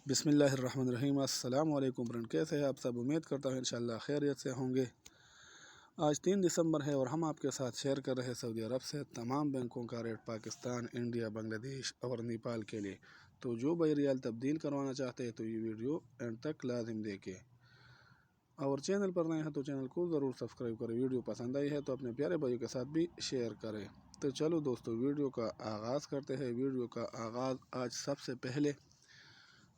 बिस्मिल्लाहिर्रहमानिर्रहीम। अस्सलाम वालेकुम फ्रेंड, कैसे हैं आप सब? उम्मीद करता हूँ इंशाल्लाह खैरियत से होंगे। आज 3 दिसंबर है और हम आपके साथ शेयर कर रहे हैं सऊदी अरब से तमाम बैंकों का रेट पाकिस्तान, इंडिया, बांग्लादेश और नेपाल के लिए। तो जो भाई रियाल तब्दील करवाना चाहते हैं तो ये वीडियो एंड तक लाजिम देखें। और चैनल पर नए हैं तो चैनल को ज़रूर सब्सक्राइब करें। वीडियो पसंद आई है तो अपने प्यारे भाइयों के साथ भी शेयर करें। तो चलो दोस्तों, वीडियो का आगाज़ करते हैं। वीडियो का आगाज़ आज सबसे पहले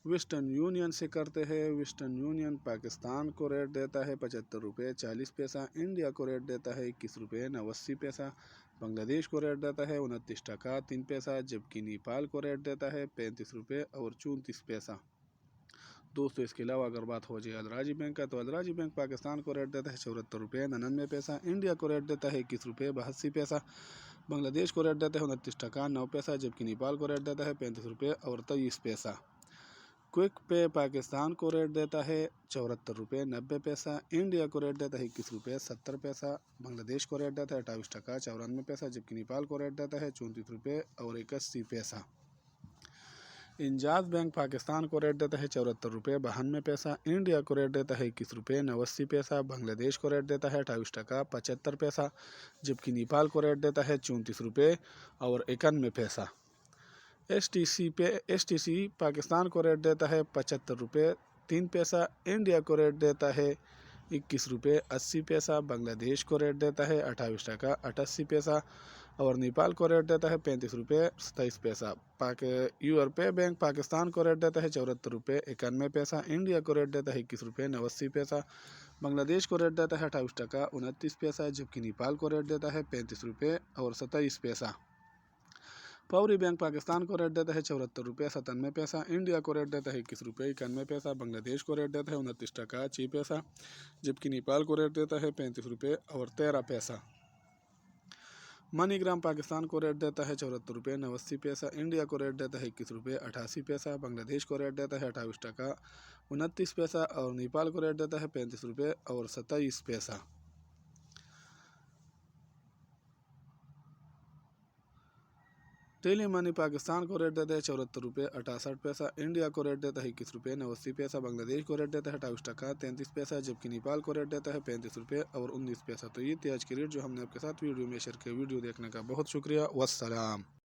वेस्टर्न यूनियन से करते हैं। वेस्टर्न यूनियन पाकिस्तान को रेट देता है 75 रुपये 40 पैसा, इंडिया को रेट देता है 21 रुपये 89 पैसा, बांग्लादेश को रेट देता है 29 टका 3 पैसा, जबकि नेपाल को रेट देता है 35 रुपये और 34 पैसा। दोस्तों, इसके अलावा अगर बात हो जाए अलराजी बैंक का, तो अलराजी बैंक पाकिस्तान को रेट देता है 74 रुपये 99 पैसा, इंडिया को रेट देता है 21 रुपये 82 पैसा, बांग्लादेश को रेट देता है 29 टका 9 पैसा, जबकि नेपाल को रेट देता है 35 रुपये और 23 पैसा। क्विक पे पाकिस्तान को रेट देता है 74 रुपये 90 पैसा, इंडिया को रेट देता है 21 रुपये 70 पैसा, बांग्लादेश को रेट देता है 28 टका 94 पैसा, जबकि नेपाल को रेट देता है 34 रुपये और 81 पैसा। इंजाज बैंक पाकिस्तान को रेट देता है 74 रुपये 92 पैसा, इंडिया को रेट देता है 21 रुपये 89 पैसा, बांग्लादेश को रेट देता है 28 टका 75 पैसा, जबकि नेपाल को रेट देता है 34 रुपये और 91 पैसा। एसटीसी पाकिस्तान को रेट देता है 75 रुपये 3 पैसा, इंडिया को रेट देता है 21 रुपये 80 पैसा, बांग्लादेश को रेट देता है 28 टका 88 पैसा और नेपाल को रेट देता है 35 रुपये 27 पैसा। यूरोपीय बैंक पाकिस्तान को रेट देता है 74 रुपये 91 पैसा, इंडिया को रेट देता है 21 रुपये 89 पैसा, बांग्लादेश को रेट देता है 28 टका 29 पैसा, जबकि नेपाल को रेट देता है 35 रुपये और 27 पैसा। फौरी बैंक पाकिस्तान को रेट देता है 74 रुपये 97 पैसा, इंडिया को रेट देता है 21 रुपये 91 पैसा, बांग्लादेश को रेट देता है 29 टका 6 पैसा, जबकि नेपाल को रेट देता है 35 रुपये और 13 पैसा। मनीग्राम पाकिस्तान को रेट देता है 74 रुपये 89 पैसा, इंडिया को रेट देता है 21 रुपये 88 पैसा, बांग्लादेश को रेट देता है 28 टका 29 पैसा और नेपाल को रेट देता है 35 रुपये और 27 पैसा। टेली मनी पाकिस्तान को रेट देता है 74 रुपये 68 पैसा, इंडिया को रेट देता है 21 रुपये 89 पैसा, बांग्लादेश को रेट देता है 28 टका 33 पैसा, जबकि नेपाल को रेट देता है 35 रुपये और 19 पैसा। तो ये थी आज की रेट जो हमने आपके साथ वीडियो में शेयर किया। वीडियो देखने का बहुत शुक्रिया। वस्सलाम।